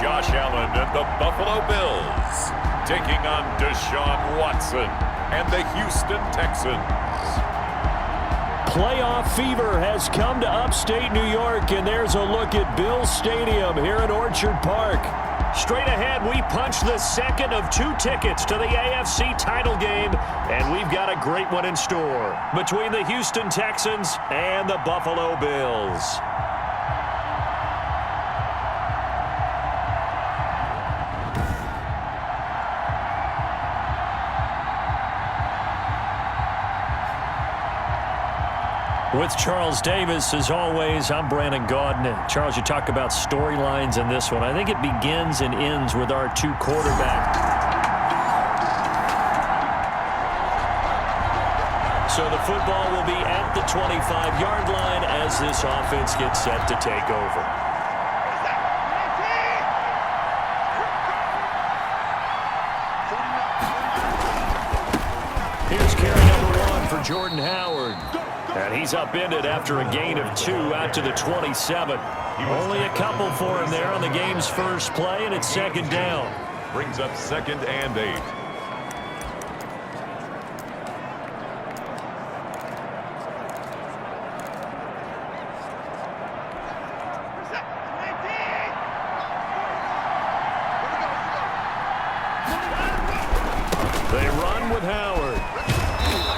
Josh Allen and the Buffalo Bills taking on Deshaun Watson and the Houston Texans. Playoff fever has come to upstate New York, and there's a look at Bills Stadium here at Orchard Park. Straight ahead, we punch the second of 2 tickets to the AFC title game, and we've got a great one in store between the Houston Texans and the Buffalo Bills. With Charles Davis, as always, I'm Brandon Gaudin. Charles, you talk about storylines in this one. I think it begins and ends with our 2 quarterbacks. So the football will be at the 25-yard line as this offense gets set to take over. Here's carry number 1 for Jordan Howard. And he's upended after a gain of 2 out to the 27. Only a couple for him there on the game's first play, and it's second down. Brings up 2nd and 8. They run with Howard.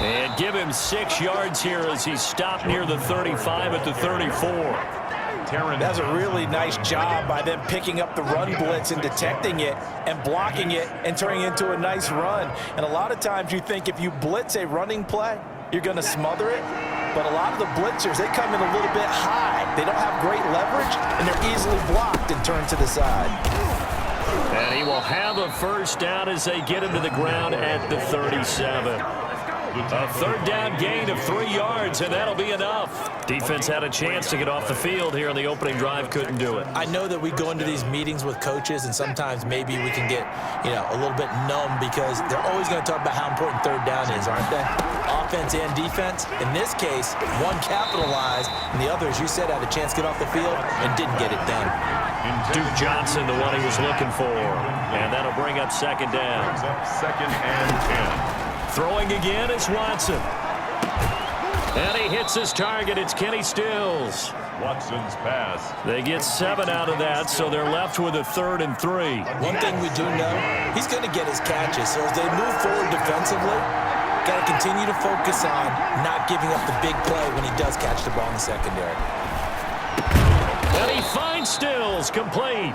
And give him 6 yards here as he's stopped near the 35 at the 34. That's a really nice job by them picking up the run blitz and detecting it and blocking it and turning it into a nice run. And a lot of times you think if you blitz a running play, you're going to smother it. But a lot of the blitzers, they come in a little bit high. They don't have great leverage, and they're easily blocked and turned to the side. And he will have a first down as they get him to the ground at the 37. A third down gain of 3 yards, and that'll be enough. Defense had a chance to get off the field here in the opening drive, couldn't do it. I know that we go into these meetings with coaches, and sometimes maybe we can get, a little bit numb because they're always going to talk about how important third down is, aren't they? Offense and defense. In this case, one capitalized, and the other, as you said, had a chance to get off the field and didn't get it done. Duke Johnson, the one he was looking for, and that'll bring up second down. Brings up 2nd and 10. Throwing again is Watson. And he hits his target. It's Kenny Stills. Watson's pass. They get 7 out of that, so they're left with a 3rd and 3. One thing we do know, he's going to get his catches. So as they move forward defensively, got to continue to focus on not giving up the big play when he does catch the ball in the secondary. And he finds Stills complete.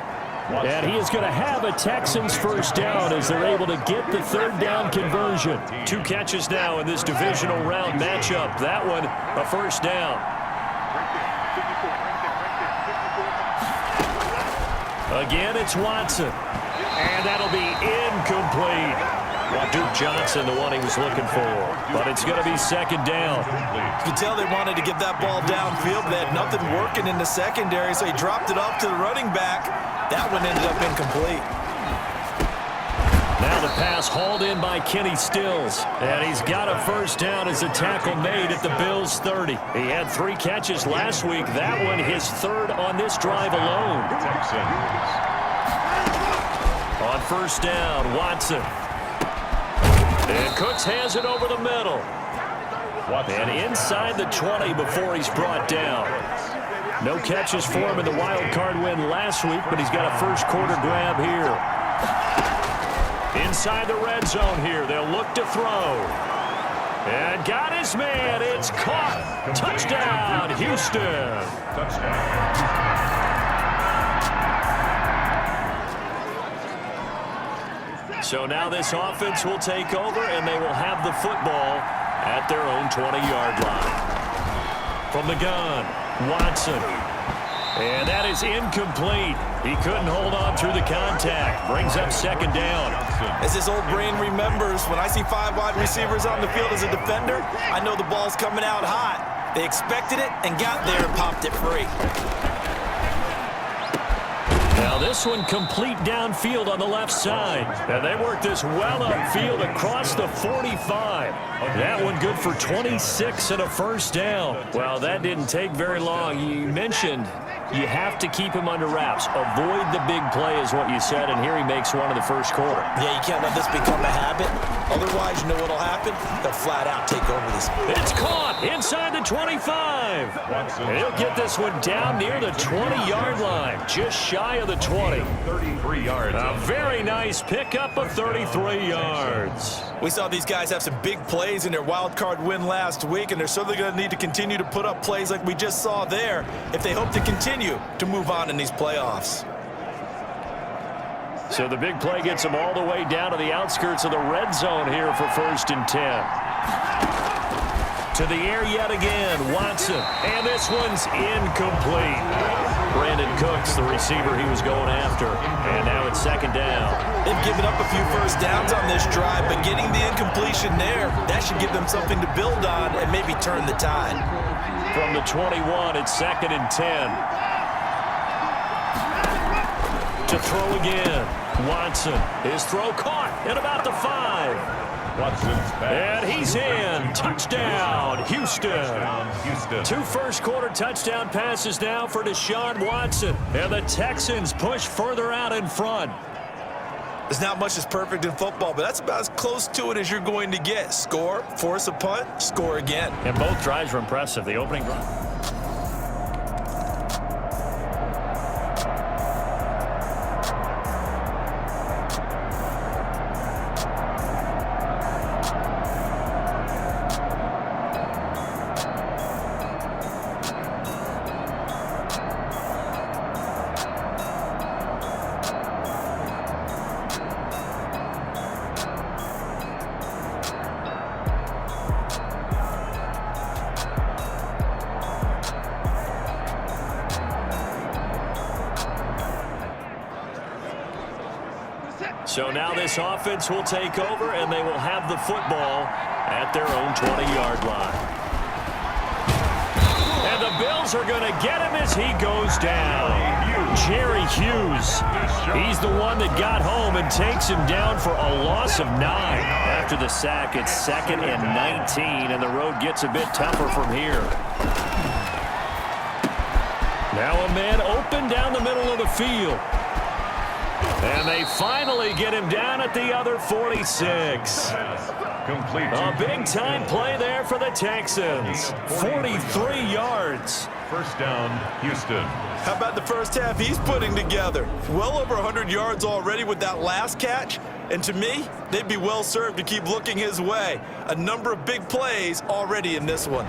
And he is going to have a Texans first down as they're able to get the 3rd down conversion. 2 catches now in this divisional round matchup. That one, a first down. Again, it's Watson. And that'll be incomplete. Duke Johnson, the one he was looking for. But it's going to be second down. You can tell they wanted to get that ball downfield. They had nothing working in the secondary, so he dropped it off to the running back. That one ended up incomplete. Now the pass hauled in by Kenny Stills. And he's got a first down as a tackle made at the Bills' 30. He had 3 catches last week. That one his 3rd on this drive alone. Texans. On first down, Watson. And Cooks has it over the middle. And inside the 20 before he's brought down. No catches for him in the wild card win last week, but he's got a first quarter grab here. Inside the red zone here, they'll look to throw. And got his man. It's caught. Touchdown, Houston. Touchdown. So now this offense will take over, and they will have the football at their own 20-yard line. From the gun, Watson. And that is incomplete. He couldn't hold on through the contact. Brings up second down. As his old brain remembers, when I see 5 wide receivers on the field as a defender, I know the ball's coming out hot. They expected it and got there and popped it free. Now this one complete downfield on the left side. And they work this well upfield across the 45. That one good for 26 and a first down. Well, that didn't take very long. You mentioned you have to keep him under wraps. Avoid the big play is what you said, and here he makes one in the first quarter. Yeah, you can't let this become a habit. Otherwise, you know what will happen? They'll flat out take over this. It's caught inside the 25. And he'll get this one down near the 20-yard line, just shy of the 20. 33 yards. A very nice pickup of 33 yards. We saw these guys have some big plays in their wild card win last week, and they're certainly going to need to continue to put up plays like we just saw there if they hope to continue to move on in these playoffs. So the big play gets them all the way down to the outskirts of the red zone here for 1st and 10. To the air yet again, Watson. And this one's incomplete. Brandon Cooks, the receiver he was going after. And now it's 2nd down. They've given up a few first downs on this drive, but getting the incompletion there, that should give them something to build on and maybe turn the tide. From the 21, it's 2nd and 10. To throw again. Watson. His throw caught at about the 5. Watson's back. And he's in. Touchdown, Houston. 2 first-quarter touchdown passes now for Deshaun Watson. And the Texans push further out in front. There's not much that's perfect in football, but that's about as close to it as you're going to get. Score, force a punt, score again. And both drives were impressive. The opening drive. So now this offense will take over, and they will have the football at their own 20-yard line. And the Bills are going to get him as he goes down. Jerry Hughes. He's the one that got home and takes him down for a loss of 9. After the sack, it's 2nd and 19, and the road gets a bit tougher from here. Now a man open down the middle of the field. And they finally get him down at the other 46. Complete. A big-time play there for the Texans. 43 yards. First down, Houston. How about the first half he's putting together? Well over 100 yards already with that last catch. And to me, they'd be well served to keep looking his way. A number of big plays already in this one.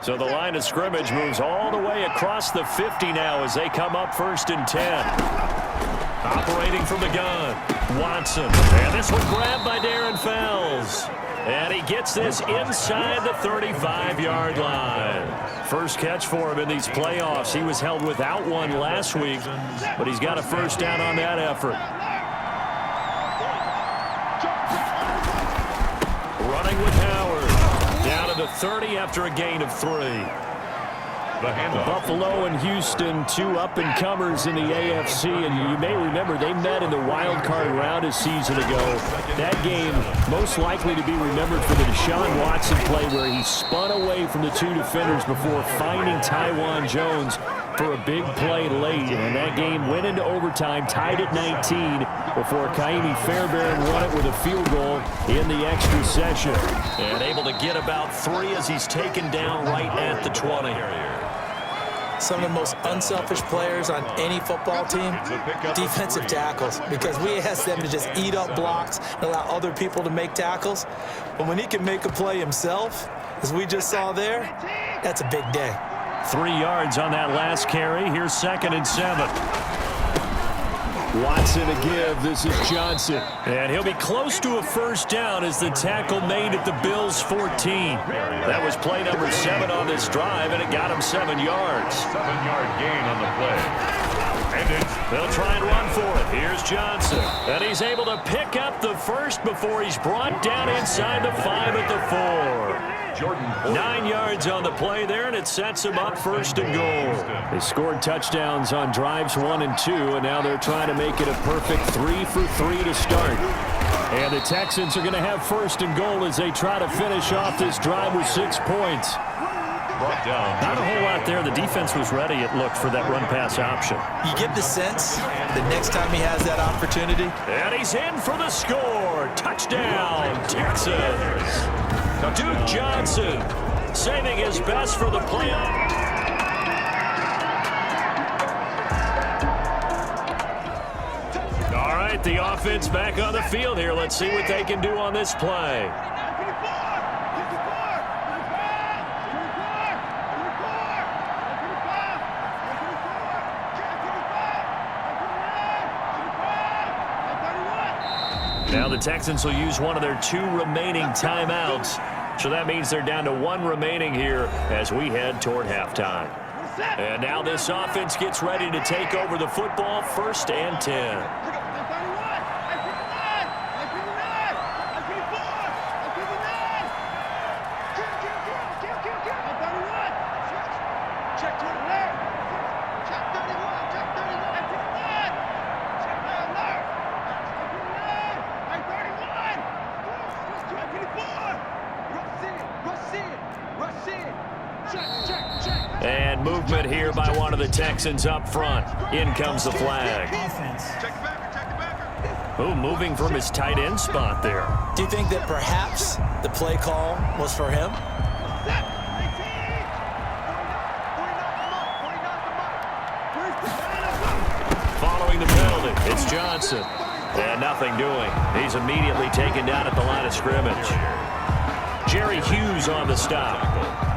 So the line of scrimmage moves all the way across the 50 now as they come up 1st and 10. Operating from the gun, Watson. And this one grabbed by Darren Fells. And he gets this inside the 35-yard line. First catch for him in these playoffs. He was held without one last week, but he's got a first down on that effort. Running with Howard. Down to the 30 after a gain of 3. Buffalo and Houston, 2 up-and-comers in the AFC, and you may remember they met in the wild card round a season ago. That game most likely to be remembered for the Deshaun Watson play where he spun away from the 2 defenders before finding Tywan Jones for a big play late, and that game went into overtime, tied at 19, before Kaimi Fairbairn won it with a field goal in the extra session. And able to get about 3 as he's taken down right at the 20. Some of the most unselfish players on any football team, defensive tackles, because we ask them to just eat up blocks and allow other people to make tackles. But when he can make a play himself, as we just saw there, that's a big day. 3 yards on that last carry. Here's 2nd and 7. Watson to give. This is Johnson. And he'll be close to a first down as the tackle made at the Bills' 14. That was play number 7 on this drive, and it got him 7 yards. 7-yard gain on the play. And they'll try and run for it. Here's Johnson. And he's able to pick up the first before he's brought down inside the 5 at the 4. 9 yards on the play there, and it sets them up first and goal. They scored touchdowns on drives 1 and 2, and now they're trying to make it a perfect 3 for 3 to start. And the Texans are going to have first and goal as they try to finish off this drive with 6 points. Not a whole lot there. The defense was ready, it looked, for that run-pass option. You get the sense the next time he has that opportunity. And he's in for the score. Touchdown, Texans. Duke Johnson saving his best for the playoff. All right, the offense back on the field here. Let's see what they can do on this play. Now the Texans will use one of their 2 remaining timeouts. So that means they're down to 1 remaining here as we head toward halftime. And now this offense gets ready to take over the football, 1st and 10. And movement here by one of the Texans up front. In comes the flag. Oh, moving from his tight end spot there. Do you think that perhaps the play call was for him? Following the penalty, it's Johnson. And nothing doing. He's immediately taken down at the line of scrimmage. Jerry Hughes on the stop.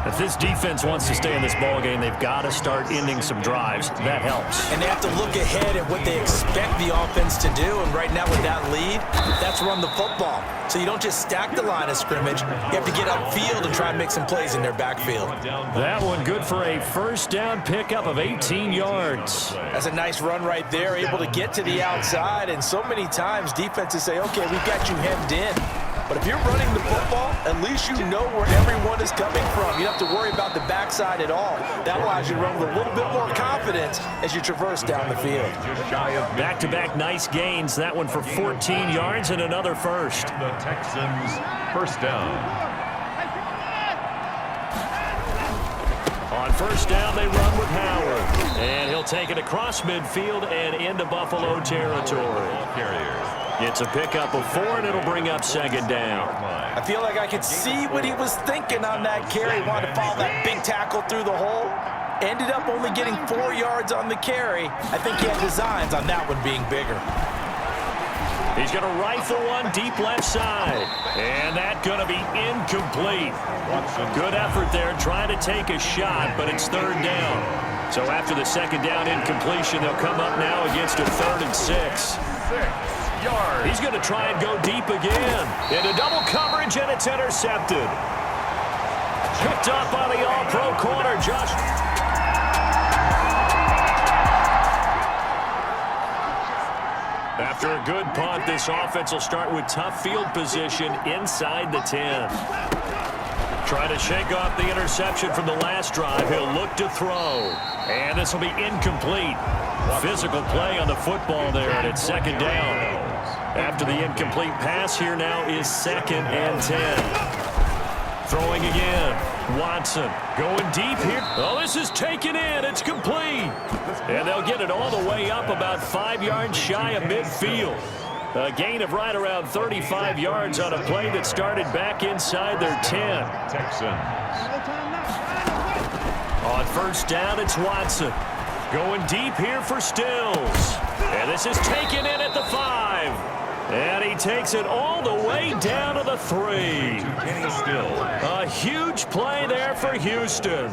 If this defense wants to stay in this ballgame, they've got to start ending some drives. That helps. And they have to look ahead at what they expect the offense to do. And right now with that lead, that's run the football. So you don't just stack the line of scrimmage. You have to get upfield and try and make some plays in their backfield. That one good for a first down pickup of 18 yards. That's a nice run right there, able to get to the outside. And so many times defenses say, okay, we've got you hemmed in. But if you're running the football, at least you know where everyone is coming from. You don't have to worry about the backside at all. That allows you to run with a little bit more confidence as you traverse down the field. Back-to-back nice gains. That one for 14 yards and another first. The Texans first down. On first down, they run with Howard. And he'll take it across midfield and into Buffalo territory. It's a pickup of 4, and it'll bring up 2nd down. I feel like I could see what he was thinking on that carry. He wanted to follow that big tackle through the hole. Ended up only getting 4 yards on the carry. I think he had designs on that one being bigger. He's going to rifle one deep left side. And that's going to be incomplete. Good effort there trying to take a shot, but it's 3rd down. So after the 2nd down incompletion, they'll come up now against a 3rd and 6. He's going to try and go deep again. Into double coverage, and it's intercepted. Picked up by the all-pro corner, Josh. After a good punt, this offense will start with tough field position inside the 10. Trying to shake off the interception from the last drive. He'll look to throw. And this will be incomplete. Physical play on the football there, and it's 2nd down. After the incomplete pass, here now is 2nd and 10. Throwing again. Watson going deep here. Oh, this is taken in. It's complete. And they'll get it all the way up about 5 yards shy of midfield. A gain of right around 35 yards on a play that started back inside their 10. Texans. On first down, it's Watson. Going deep here for Stills. And this is taken in at the 5. And he takes it all the way down to the 3. A huge play there for Houston.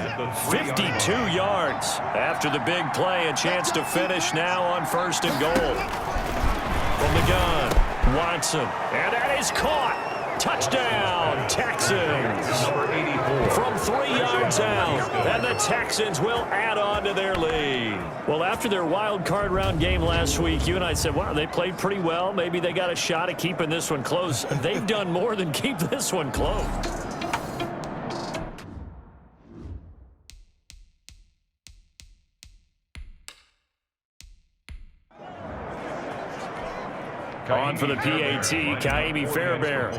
52 yards. After the big play, a chance to finish now on 1st and goal. From the gun, Watson. And that is caught. Touchdown, Texans. Number 84. From 3 yards out, and the Texans will add on to their lead. Well, after their wild card round game last week, you and I said, wow, they played pretty well. Maybe they got a shot at keeping this one close. They've done more than keep this one close. On for the PAT, Kaimi Fairbairn.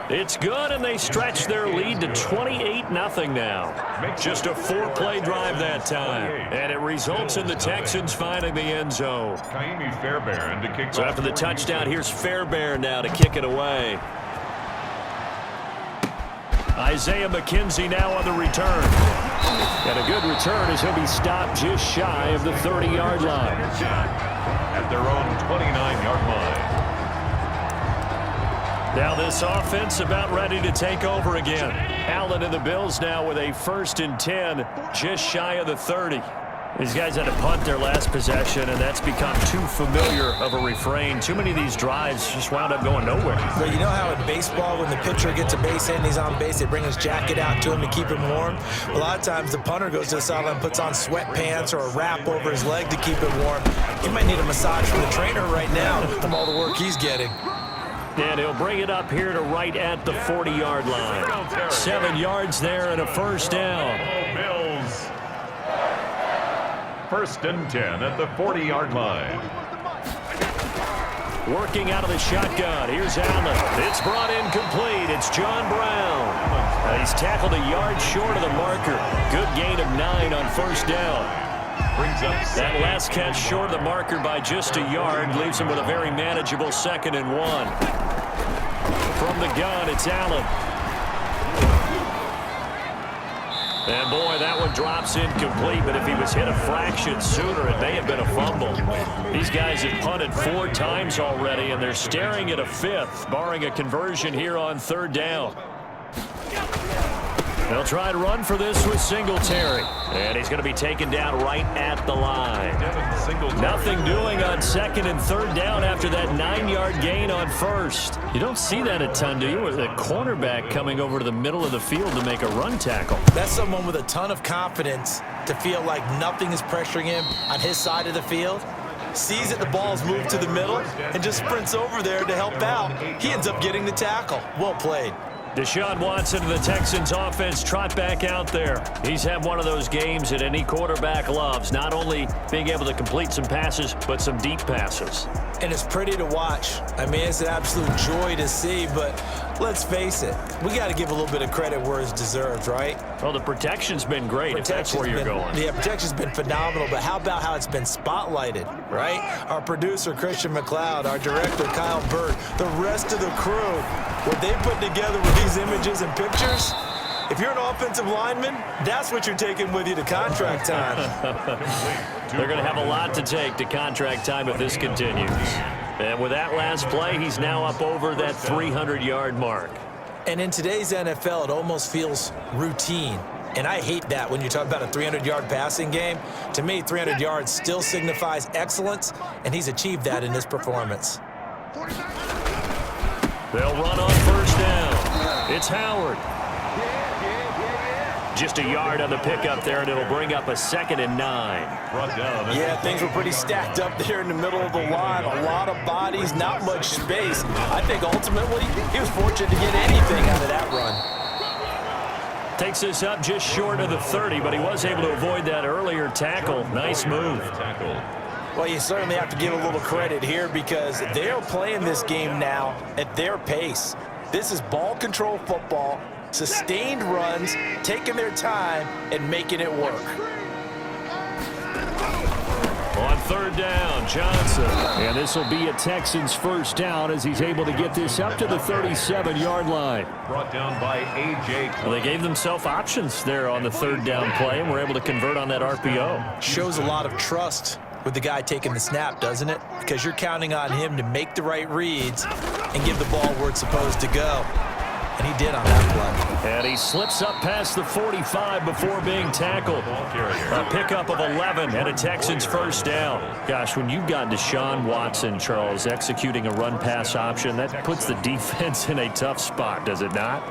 It's good, and they stretch their lead to 28-0 now. Just a 4-play drive that time, and it results in the Texans finding the end zone. Kaimi Fairbairn to kick So after the touchdown, here's Fairbairn now to kick it away. Isaiah McKenzie now on the return. And a good return as he'll be stopped just shy of the 30-yard line. At their own 29-yard line. Now this offense about ready to take over again. Allen and the Bills now with a 1st and 10, just shy of the 30. These guys had to punt their last possession, and that's become too familiar of a refrain. Too many of these drives just wound up going nowhere. But you know how in baseball, when the pitcher gets a base hit and he's on base, they bring his jacket out to him to keep him warm? A lot of times the punter goes to the sideline, puts on sweatpants or a wrap over his leg to keep him warm. He might need a massage from the trainer right now from all the work he's getting. And he'll bring it up here to right at the 40-yard line. 7 yards there and a 1st down. Bills. 1st and 10 at the 40-yard line. Working out of the shotgun. Here's Allen. It's brought in complete. It's John Brown. He's tackled a yard short of the marker. Good gain of 9 on 1st down. Brings up that last catch short of the marker by just a yard leaves him with a very manageable 2nd and 1. From the gun, it's Allen. And boy, that one drops incomplete, but if he was hit a fraction sooner, it may have been a fumble. These guys have punted 4 times already, and they're staring at a 5th, barring a conversion here on 3rd down. They'll try to run for this with Singletary. And he's going to be taken down right at the line. Nothing doing on 2nd and 3rd down after that 9-yard gain on 1st. You don't see that a ton, do you? With a cornerback coming over to the middle of the field to make a run tackle. That's someone with a ton of confidence to feel like nothing is pressuring him on his side of the field. Sees that the ball's moved to the middle and just sprints over there to help out. He ends up getting the tackle. Well played. Deshaun Watson of the Texans offense trot back out there. He's had one of those games that any quarterback loves, not only being able to complete some passes, but some deep passes. And it's pretty to watch. I mean, it's an absolute joy to see, but let's face it, we got to give a little bit of credit where it's deserved, right? Well, the protection's been great, if that's where you're going. Yeah, protection's been phenomenal, but how about how it's been spotlighted, right? Our producer, Christian McLeod, our director, Kyle Burt, the rest of the crew, what they put together with these images and pictures, if you're an offensive lineman, that's what you're taking with you to contract time. They're going to have a lot to take to contract time if this continues. And with that last play, he's now up over that 300-yard mark. And in today's NFL, it almost feels routine. And I hate that when you talk about a 300-yard passing game. To me, 300 yards still signifies excellence, and he's achieved that in this performance. They'll run on 1st down. It's Howard. Just a yard on the pickup there, and it'll bring up a 2nd and 9. Yeah, things were pretty stacked up there in the middle of the line. A lot of bodies, not much space. I think ultimately he was fortunate to get anything out of that run. Takes this up just short of the 30, but he was able to avoid that earlier tackle. Nice move. Well, you certainly have to give a little credit here because they're playing this game now at their pace. This is ball control football, sustained runs, taking their time and making it work. On 3rd down, Johnson. And this will be a Texans 1st down as he's able to get this up to the 37-yard line. Brought down by A.J. Well, they gave themselves options there on the 3rd down play and were able to convert on that RPO. Shows a lot of trust with the guy taking the snap, doesn't it? Because you're counting on him to make the right reads and give the ball where it's supposed to go. And he did on that play. And he slips up past the 45 before being tackled. A pickup of 11 and a Texans 1st down. Gosh, when you've got Deshaun Watson, Charles, executing a run-pass option, that puts the defense in a tough spot, does it not?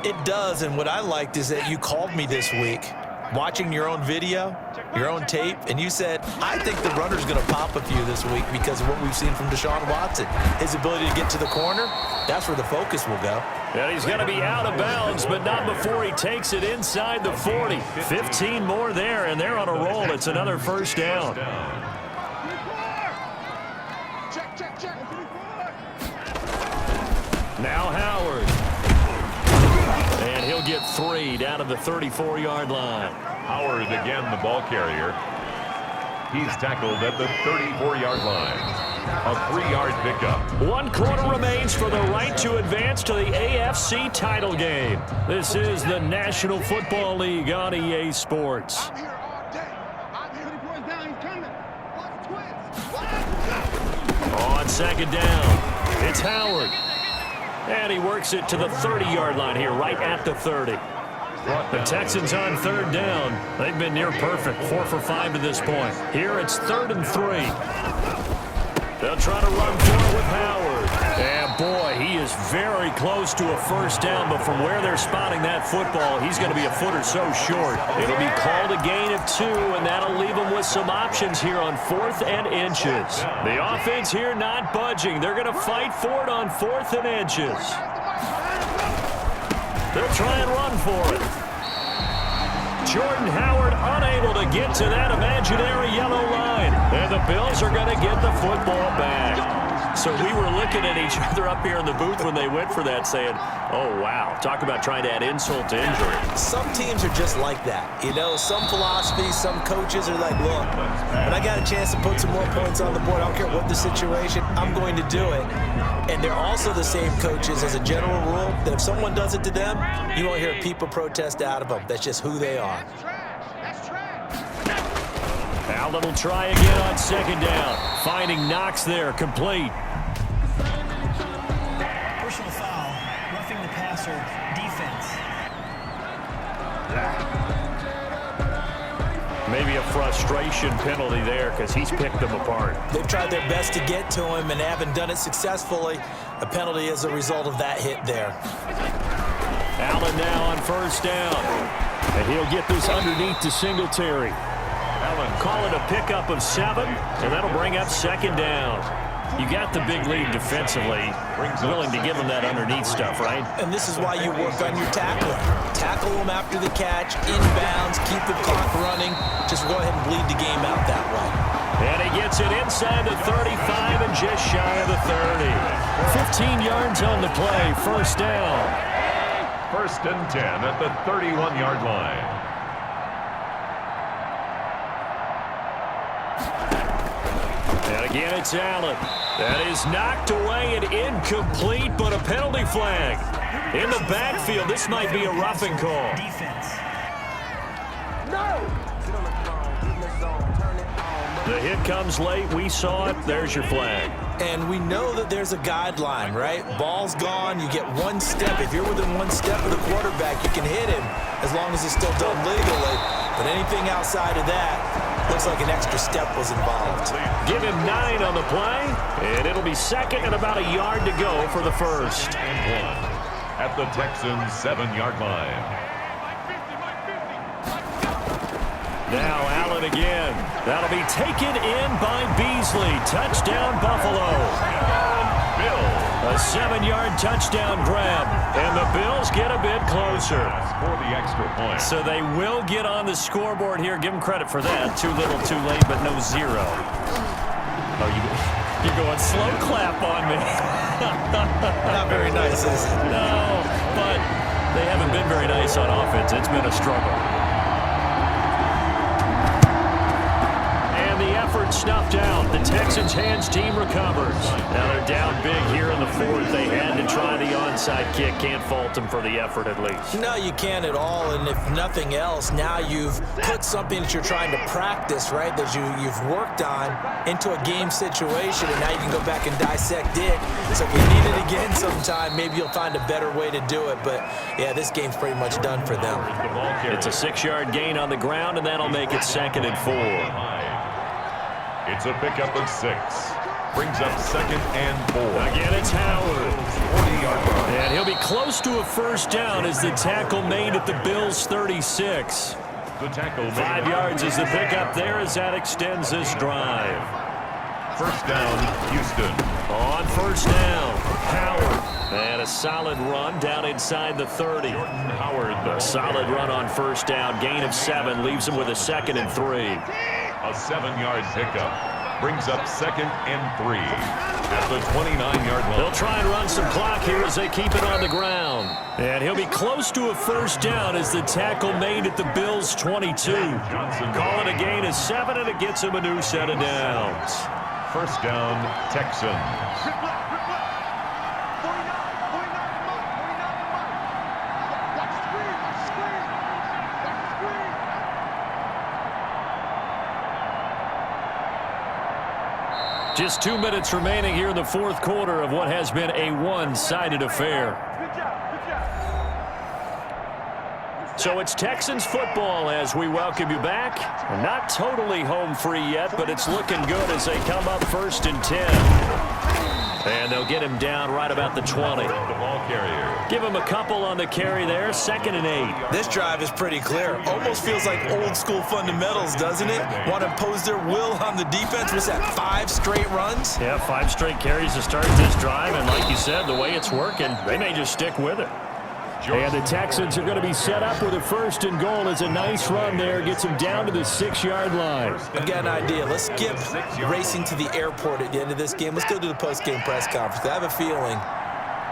It does, and what I liked is that you called me this week, watching your own video, your own tape, and you said, I think the runner's going to pop a few this week because of what we've seen from Deshaun Watson. His ability to get to the corner, that's where the focus will go. And he's going to be out of bounds, but not before he takes it inside the 40. 15 more there, and they're on a roll. It's another 1st down. Now Howard. And he'll get 3 down to the 34-yard line. Howard again, the ball carrier. He's tackled at the 34-yard line. A 3-yard pickup. 1 quarter remains for the right to advance to the AFC title game. This is the National Football League on EA Sports. On second down, it's Howard. And he works it to the 30-yard line here, right at the 30. The Texans on third down. They've been near perfect, 4 for 5 to this point. Here it's 3rd and 3. They'll try to run for it with Howard. And boy, he is very close to a first down, but from where they're spotting that football, he's going to be a foot or so short. It'll be called a gain of 2, and that'll leave them with some options here on 4th and inches. The offense here not budging. They're going to fight for it on 4th and inches. They'll try and run for it. Jordan Howard unable to get to that imaginary yellow line. And the Bills are going to get the football back. So we were looking at each other up here in the booth when they went for that saying, oh, wow, talk about trying to add insult to injury. Some teams are just like that. You know, some philosophies, some coaches are like, look, when I got a chance to put some more points on the board, I don't care what the situation, I'm going to do it. And they're also the same coaches as a general rule that if someone does it to them, you won't hear people protest out of them. That's just who they are. Allen will try again on second down. Finding Knox there, complete. Personal foul, roughing the passer, defense. Maybe a frustration penalty there because he's picked them apart. They've tried their best to get to him and haven't done it successfully. A penalty as a result of that hit there. Allen now on first down. And he'll get this underneath to Singletary. Allen call it a pickup of 7, and that'll bring up second down. You got the big lead defensively, willing to give them that underneath stuff, right? And this is why you work on your tackling. Tackle them after the catch, inbounds, keep the clock running. Just go ahead and bleed the game out that way. And he gets it inside the 35 and just shy of the 30. 15 yards on the play, first down. 1st and 10 at the 31-yard line. And again, it's Allen. That is knocked away and incomplete, but a penalty flag. In the backfield, this might be a roughing call. Defense. The hit comes late. We saw it. There's your flag. And we know that there's a guideline, right? Ball's gone. You get 1 step. If you're within 1 step of the quarterback, you can hit him as long as it's still done legally. But anything outside of that, looks like an extra step was involved. Give him 9 on the play, and it'll be second and about a yard to go for the first. And 1 at the Texans' 7-yard line. Now Allen again. That'll be taken in by Beasley. Touchdown, Buffalo. Bill. A 7-yard touchdown grab, and the Bills get a bit closer. For the extra point. So they will get on the scoreboard here. Give them credit for that. Too little, too late, but no 0. Oh, you're going slow clap on me. Not very nice, is it? No, but they haven't been very nice on offense. It's been a struggle. And the effort snuffed out. The Texans' hands team recovers. Now they're down big here in the 4th. They had to try the onside kick. Can't fault them for the effort at least. No, you can't at all. And if nothing else, now you've put something that you're trying to practice, right, that you've worked on into a game situation, and now you can go back and dissect it. So if you need it again sometime, maybe you'll find a better way to do it. But, yeah, this game's pretty much done for them. It's a 6-yard gain on the ground, and that'll make it 2nd and 4. It's a pickup of 6. Brings up 2nd and 4. Again, it's Howard. 40-yard line. And he'll be close to a first down as the tackle made at the Bills' 36. The tackle 5 yards is the pickup there as that extends this drive. First down, Houston. On first down, Howard. And a solid run down inside the 30. Howard, A solid run on first down. Gain of 7 leaves him with a 2nd and 3. a 7-yard pickup. Brings up 2nd and 3 at the 29-yard line. They'll try and run some clock here as they keep it on the ground. And he'll be close to a first down as the tackle made at the Bills' 22. Call it a gain of 7, and it gets him a new set of downs. First down, Texans. Just 2 minutes remaining here in the fourth quarter of what has been a one-sided affair. So it's Texans football as we welcome you back. Not totally home free yet, but it's looking good as they come up 1st and 10. And they'll get him down right about the 20. The ball carrier. Give him a couple on the carry there, 2nd and 8. This drive is pretty clear. Almost feels like old school fundamentals, doesn't it? Want to impose their will on the defense. Was that 5 straight runs? Yeah, 5 straight carries to start this drive. And like you said, the way it's working, they may just stick with it. And the Texans are going to be set up with a 1st and goal as a nice run there. Gets them down to the 6-yard line. I've got an idea. Let's skip racing to the airport at the end of this game. Let's go to the post-game press conference. I have a feeling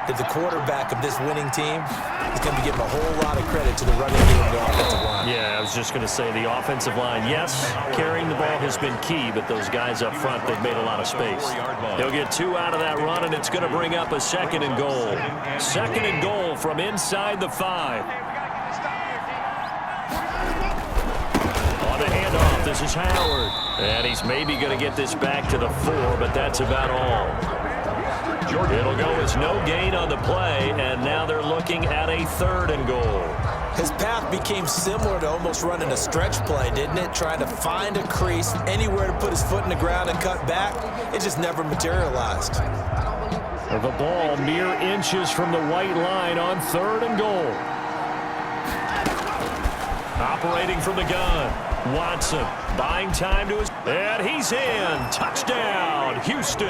that the quarterback of this winning team is going to be giving a whole lot of credit to the running game and the offensive line. Yeah, I was just going to say the offensive line, yes, carrying the ball has been key, but those guys up front, they've made a lot of space. He'll get 2 out of that run, and it's going to bring up a 2nd and goal. 2nd and goal from inside the 5. On the handoff, this is Howard. And he's maybe going to get this back to the 4, but that's about all. It'll go as no gain on the play, and now they're looking at a 3rd and goal. His path became similar to almost running a stretch play, didn't it? Trying to find a crease, anywhere to put his foot in the ground and cut back. It just never materialized. The ball mere inches from the white line on 3rd and goal. Operating from the gun. Watson buying time to his... And he's in. Touchdown, Houston.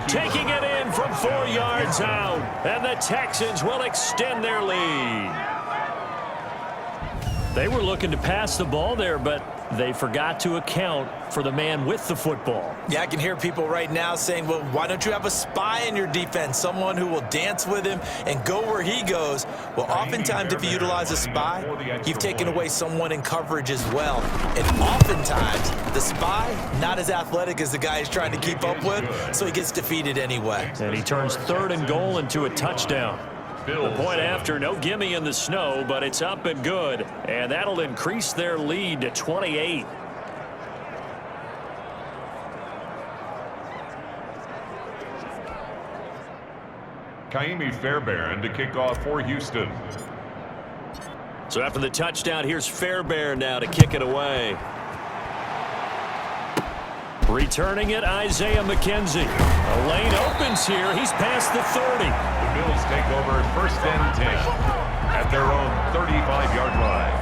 Taking it in from 4 yards out. And the Texans will extend their lead. They were looking to pass the ball there, but they forgot to account for the man with the football. Yeah, I can hear people right now saying, well, why don't you have a spy in your defense, someone who will dance with him and go where he goes? Well, oftentimes if you utilize a spy, you've taken away someone in coverage as well. And oftentimes, the spy, not as athletic as the guy he's trying to keep up with, so he gets defeated anyway. And he turns 3rd and goal into a touchdown. The point after, no gimme in the snow, but it's up and good. And that'll increase their lead to 28. Kaimi Fairbairn to kick off for Houston. So after the touchdown, here's Fairbairn now to kick it away. Returning it, Isaiah McKenzie. A lane opens here. He's past the 30. The Bills take over 1st and 10 at their own 35-yard line.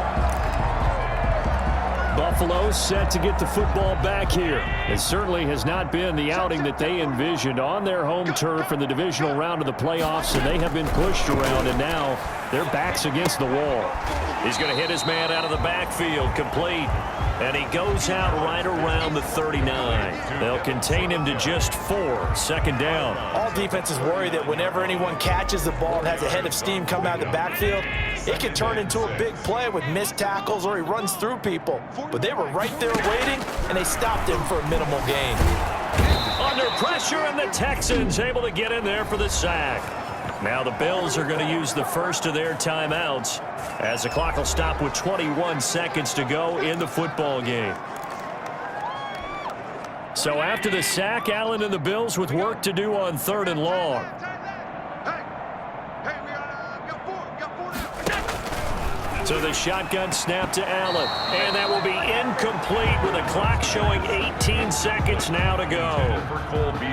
Buffalo set to get the football back here. It certainly has not been the outing that they envisioned on their home turf in the divisional round of the playoffs, and they have been pushed around, and now their back's against the wall. He's going to hit his man out of the backfield, complete. And he goes out right around the 39. They'll contain him to just 4, 2nd down. All defenses worry that whenever anyone catches the ball and has a head of steam come out of the backfield, it can turn into a big play with missed tackles or he runs through people. But they were right there waiting, and they stopped him for a minimal gain. Under pressure, and the Texans able to get in there for the sack. Now the Bills are going to use the first of their timeouts as the clock will stop with 21 seconds to go in the football game. So after the sack, Allen and the Bills with work to do on 3rd and long. So the shotgun snap to Allen, and that will be incomplete with a clock showing 18 seconds now to go.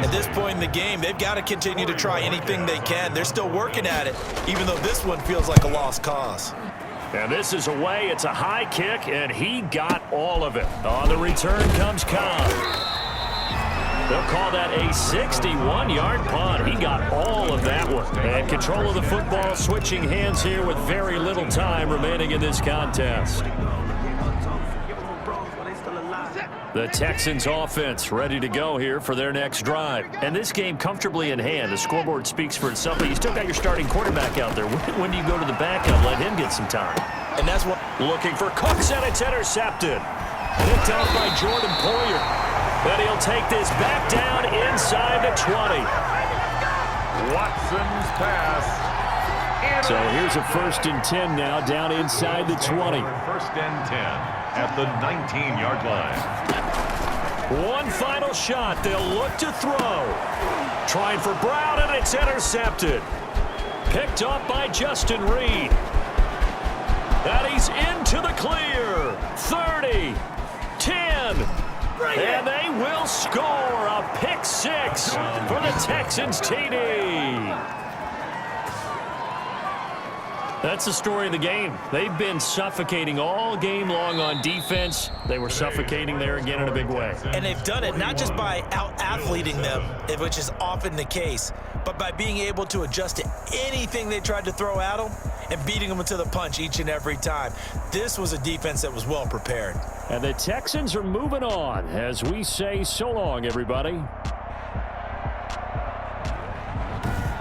At this point in the game, they've got to continue to try anything they can. They're still working at it, even though this one feels like a lost cause. And this is away. It's a high kick, and he got all of it. On the return comes Cobb. They'll call that a 61-yard punt. He got all of that one. And control of the football switching hands here with very little time remaining in this contest. The Texans offense ready to go here for their next drive. And this game comfortably in hand. The scoreboard speaks for itself, but you still got your starting quarterback out there. When do you go to the backup, let him get some time? And that's what... Looking for Cooks, and it's intercepted. Picked off by Jordan Poyer. But he'll take this back down inside the 20. Watson's pass. So here's a 1st and 10 now, down inside the 20. 1st and 10 at the 19-yard line. One final shot. They'll look to throw. Trying for Brown, and it's intercepted. Picked up by Justin Reed. And he's into the clear. 30, 10, and they will score a pick 6 for the Texans TD. That's the story of the game. They've been suffocating all game long on defense. They were suffocating there again in a big way. And they've done it not just by out-athleting them, which is often the case, but by being able to adjust to anything they tried to throw at them and beating them to the punch each and every time. This was a defense that was well prepared. And the Texans are moving on as we say so long, everybody.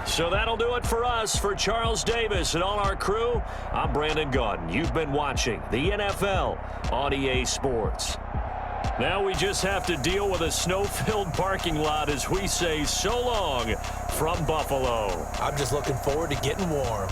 So that'll do it for us. For Charles Davis and all our crew, I'm Brandon Gaudin. You've been watching the NFL on EA Sports. Now we just have to deal with a snow-filled parking lot as we say so long from Buffalo. I'm just looking forward to getting warm.